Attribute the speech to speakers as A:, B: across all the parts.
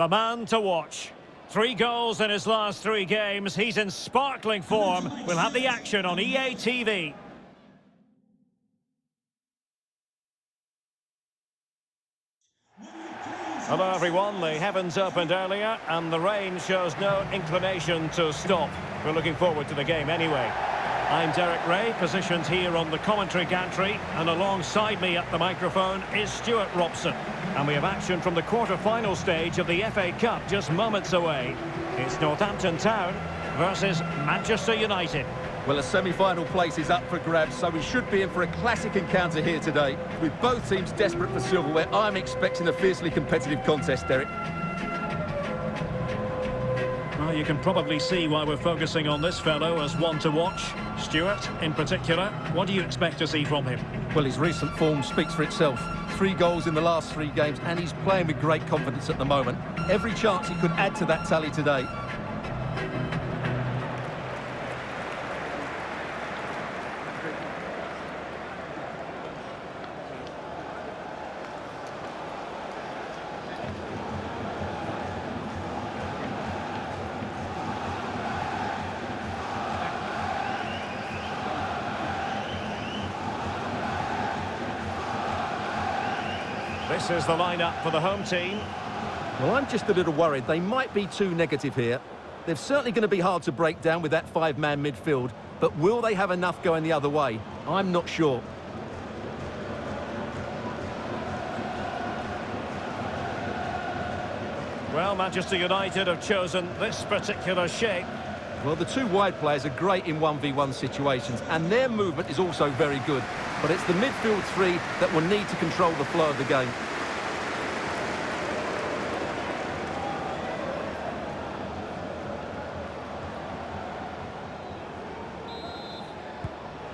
A: The man to watch. 3 goals in his last 3 games. He's in sparkling form. We'll have the action on EA TV. Hello everyone, the heavens opened earlier and the rain shows no inclination to stop. We're looking forward to the game anyway. I'm Derek Ray, positioned here on the commentary gantry, and alongside me at the microphone is Stuart Robson. And we have action from the quarter-final stage of the FA Cup just moments away. It's Northampton Town versus Manchester United.
B: Well, a semi-final place is up for grabs, so we should be in for a classic encounter here today. With both teams desperate for silverware, I'm expecting a fiercely competitive contest, Derek.
A: Well, you can probably see why we're focusing on this fellow as one to watch. Stuart, in particular, what do you expect to see from him?
B: Well, his recent form speaks for itself. 3 goals in the last 3 games, and he's playing with great confidence at the moment. Every chance he could add to that tally today.
A: This is the lineup for the home team.
B: Well, I'm just a little worried. They might be too negative here. They're certainly going to be hard to break down with that 5-man midfield, but will they have enough going the other way? I'm not sure.
A: Well, Manchester United have chosen this particular shape.
B: Well, the 2 wide players are great in 1v1 situations, and their movement is also very good. But it's the midfield 3 that will need to control the flow of the game.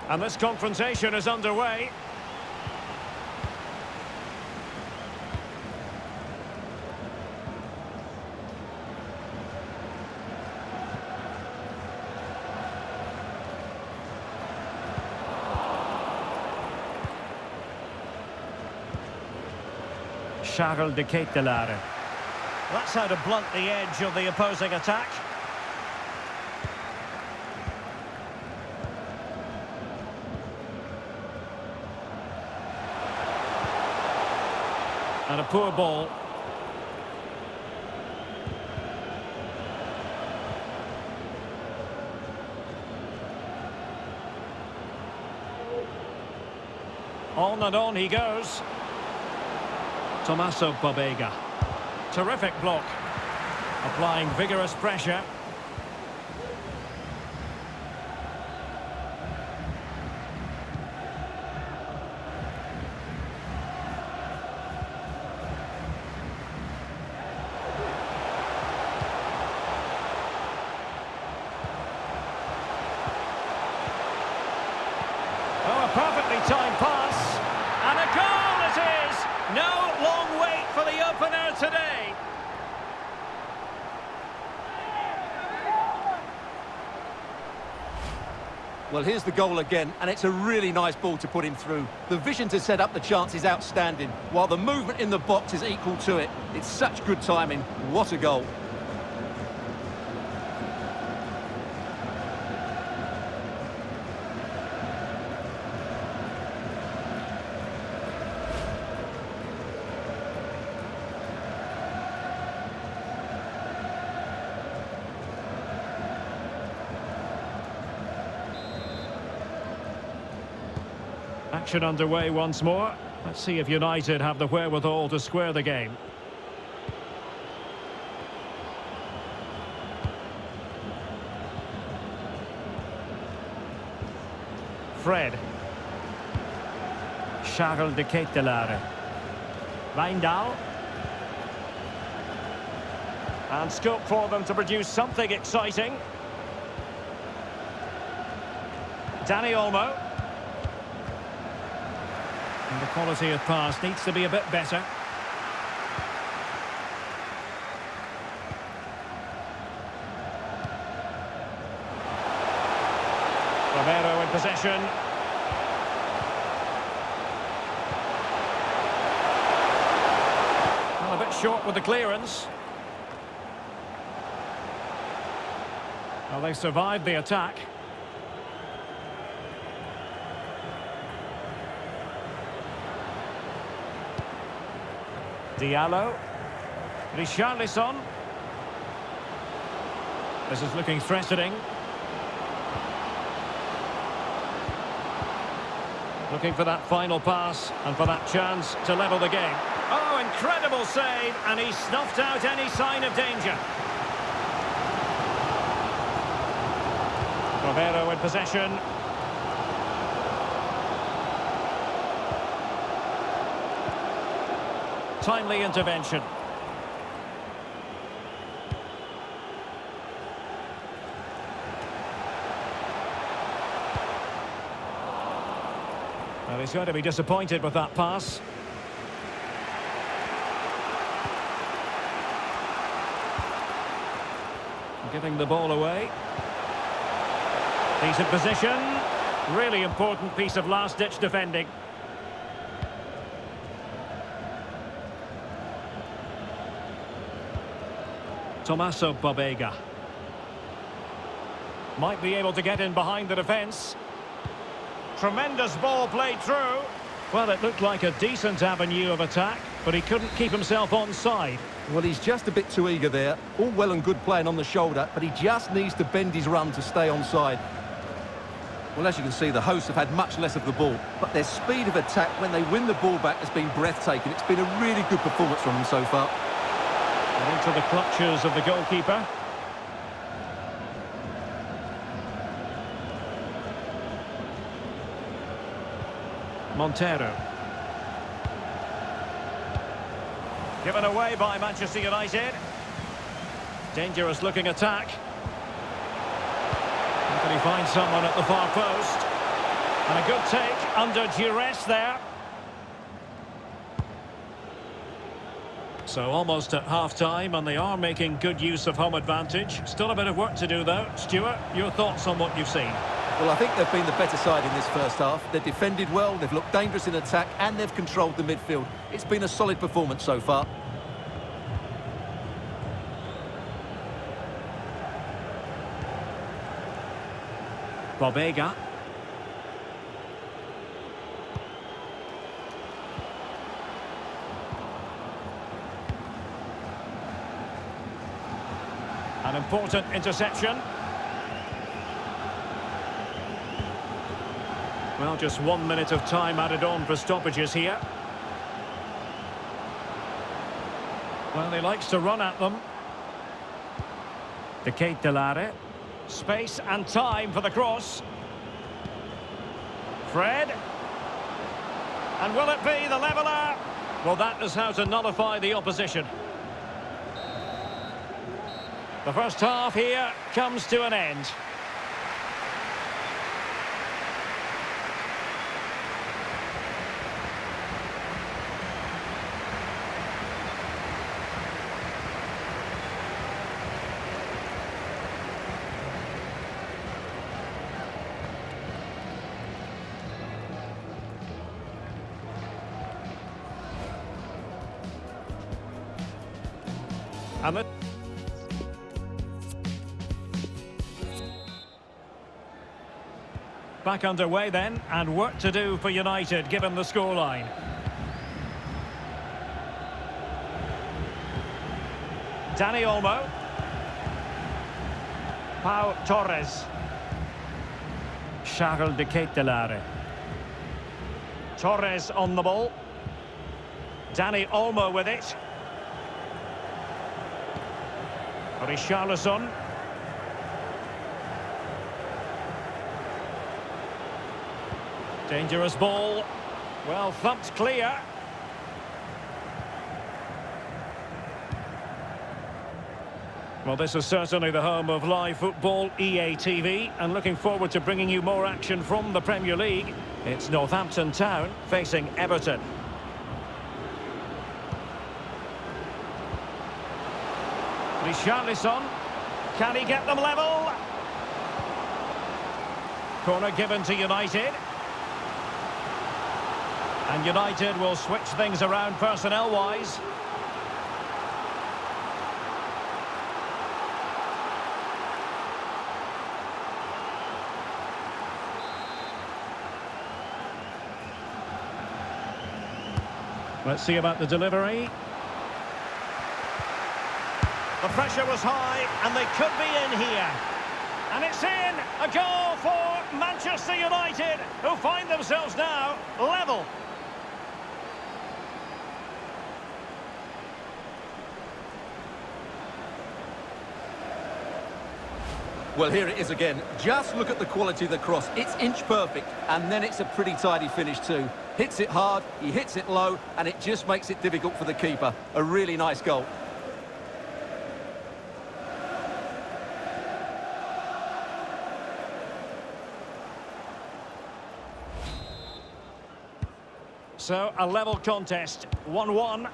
A: And this confrontation is underway. Charles de Ketelaere. That's how to blunt the edge of the opposing attack. And a poor ball. On and on he goes. Tommaso Pobega. Terrific block. Applying vigorous pressure. Oh, a perfectly timed pass. And a goal it is! No long wait for the opener today.
B: Well, here's the goal again, and it's a really nice ball to put him through. The vision to set up the chance is outstanding, while the movement in the box is equal to it. It's such good timing. What a goal.
A: Action underway once more. Let's see if United have the wherewithal to square the game. Fred. Charles de Ketelaere. Wijndal. And scope for them to produce something exciting. Dani Olmo. And the quality of pass needs to be a bit better. Romero in possession. Well, a bit short with the clearance. Well, they've survived the attack. Diallo. Richarlison. This is looking threatening. Looking for that final pass and for that chance to level the game. Oh, incredible save, and he snuffed out any sign of danger. Romero in possession. Timely intervention. Well, he's going to be disappointed with that pass. Giving the ball away. Decent position. Really important piece of last-ditch defending. Tommaso Pobega. Might be able to get in behind the defence. Tremendous ball played through. Well, it looked like a decent avenue of attack, but he couldn't keep himself onside.
B: Well, he's just a bit too eager there. All well and good playing on the shoulder, but he just needs to bend his run to stay onside. Well, as you can see, the hosts have had much less of the ball, but their speed of attack when they win the ball back has been breathtaking. It's been a really good performance from them so far.
A: And into the clutches of the goalkeeper. Montero. Given away by Manchester United. Dangerous looking attack. Can he find someone at the far post? And a good take under duress there. So almost at half-time, and they are making good use of home advantage. Still a bit of work to do, though. Stuart, your thoughts on what you've seen?
B: Well, I think they've been the better side in this first half. They've defended well, they've looked dangerous in attack, and they've controlled the midfield. It's been a solid performance so far.
A: Pobega. An important interception. Well, just 1 minute of time added on for stoppages here. Well, he likes to run at them. Delare. Space and time for the cross. Fred. And will it be the leveller? Well, that is how to nullify the opposition. The first half here comes to an end. And back underway then, and work to do for United given the scoreline. Dani Olmo. Pau Torres. Charles de Ketelaere. Torres on the ball. Dani Olmo with it. Richarlison. Dangerous ball. Well thumped clear. Well, this is certainly the home of live football, EA TV, and looking forward to bringing you more action from the Premier League. It's Northampton Town facing Everton. Richarlison, can he get them level? Corner given to United. And United will switch things around personnel-wise. Let's see about the delivery. The pressure was high, and they could be in here. And it's in! A goal for Manchester United, who find themselves now level.
B: Well, here it is again. Just look at the quality of the cross. It's inch perfect, and then it's a pretty tidy finish too. Hits it hard, he hits it low, and it just makes it difficult for the keeper. A really nice goal.
A: So, a level contest, 1-1.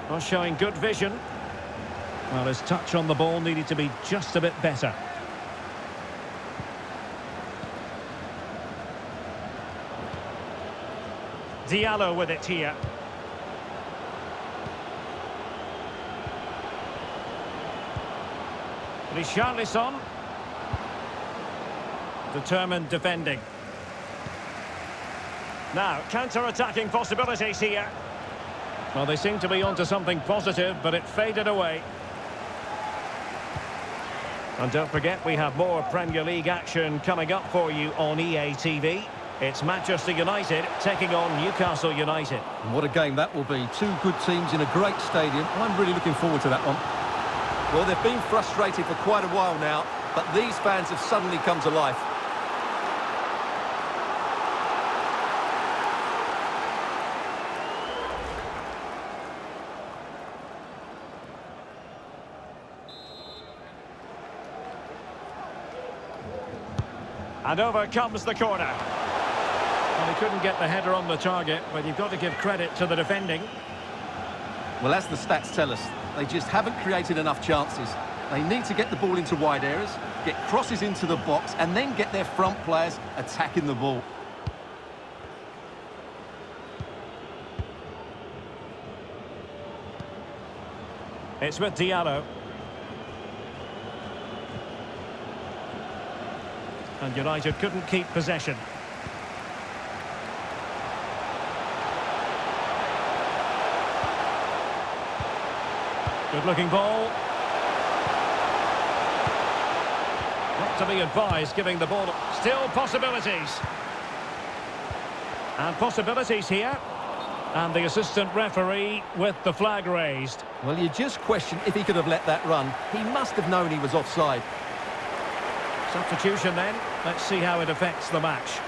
A: Well, showing good vision. Well, his touch on the ball needed to be just a bit better. Diallo with it here. Richarlison. Determined defending. Now, counter-attacking possibilities here. Well, they seem to be onto something positive, but it faded away. And don't forget, we have more Premier League action coming up for you on EA TV. It's Manchester United taking on Newcastle United.
B: And what a game that will be. Two good teams in a great stadium. I'm really looking forward to that one. Well, they've been frustrated for quite a while now, but these fans have suddenly come to life.
A: And over comes the corner. Well, he couldn't get the header on the target, but you've got to give credit to the defending.
B: Well, as the stats tell us, they just haven't created enough chances. They need to get the ball into wide areas, get crosses into the box, and then get their front players attacking the ball.
A: It's with Diallo. And United couldn't keep possession. Good-looking ball. Not to be advised, giving the ball. Still possibilities. And possibilities here. And the assistant referee with the flag raised.
B: Well, you just question if he could have let that run. He must have known he was offside.
A: Substitution then. Let's see how it affects the match.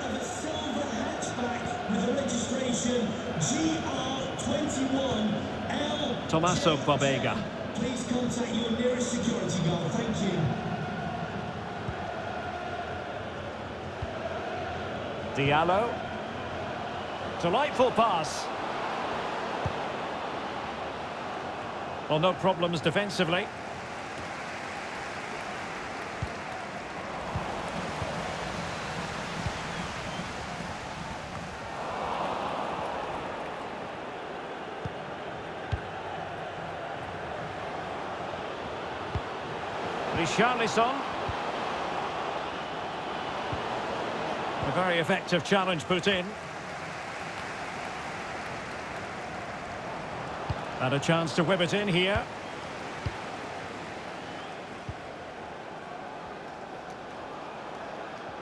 C: The silver hatchback with the registration GR21L.
A: Tommaso Babega.
C: Please contact your nearest security guard. Thank you.
A: Diallo. Delightful pass. Well, no problems defensively. Richarlison. A very effective challenge put in. And a chance to whip it in here.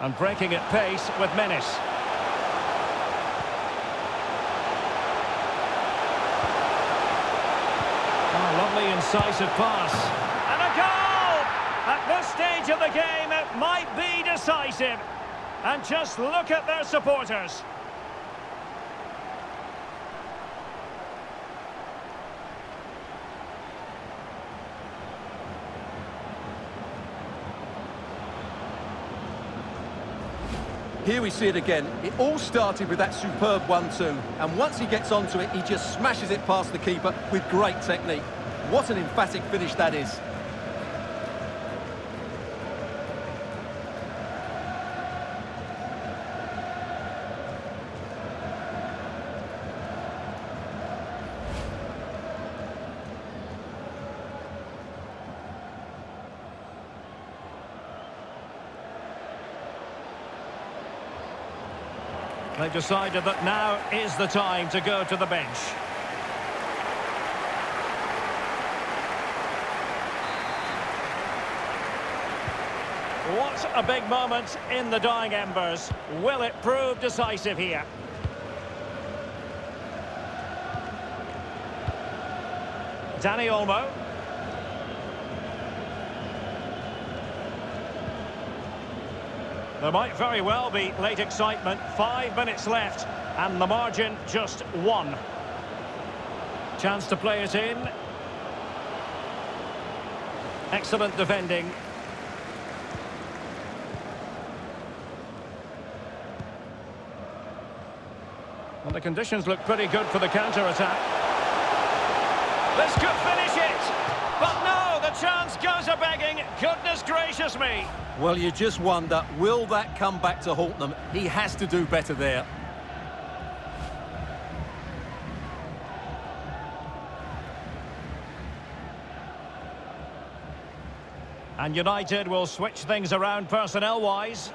A: And breaking at pace with menace. Oh, lovely incisive pass. And a goal! At this stage of the game, it might be decisive. And just look at their supporters.
B: Here we see it again. It all started with that superb 1-2, and once he gets onto it, he just smashes it past the keeper with great technique. What an emphatic finish that is.
A: They've decided that now is the time to go to the bench. What a big moment in the dying embers. Will it prove decisive here? Danny Olmo. There might very well be late excitement. 5 minutes left and the margin just 1. Chance to play it in. Excellent defending. Well, the conditions look pretty good for the counter-attack. This could finish it! But no, the chance goes a-begging. Goodness gracious me!
B: Well, you just wonder, will that come back to haunt them? He has to do better there.
A: And United will switch things around personnel-wise.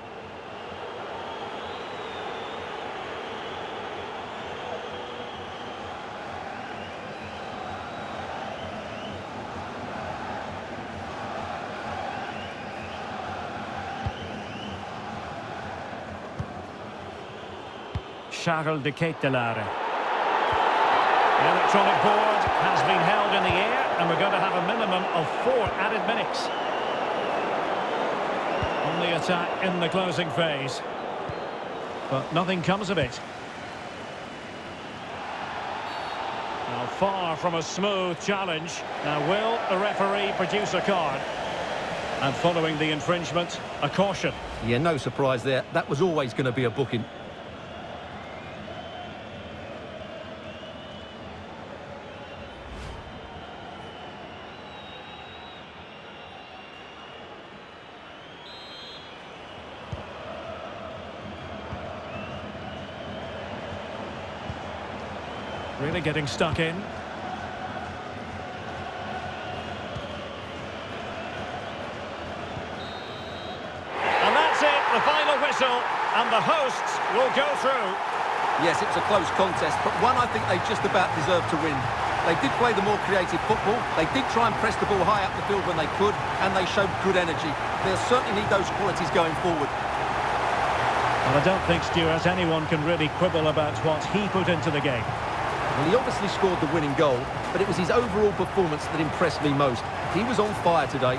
A: Charles de Ketelaere. The electronic board has been held in the air and we're going to have a minimum of 4 added minutes on the attack in the closing phase. But nothing comes of it. Now far from a smooth challenge. Now will the referee produce a card? And following the infringement, a caution.
B: Yeah, no surprise there. That was always going to be a booking.
A: Really getting stuck in. And that's it, the final whistle, and the hosts will go through.
B: Yes, it was a close contest, but one I think they just about deserved to win. They did play the more creative football, they did try and press the ball high up the field when they could, and they showed good energy. They'll certainly need those qualities going forward.
A: Well, I don't think, Stuart, anyone can really quibble about what he put into the game.
B: Well, he obviously scored the winning goal, but it was his overall performance that impressed me most. He was on fire today.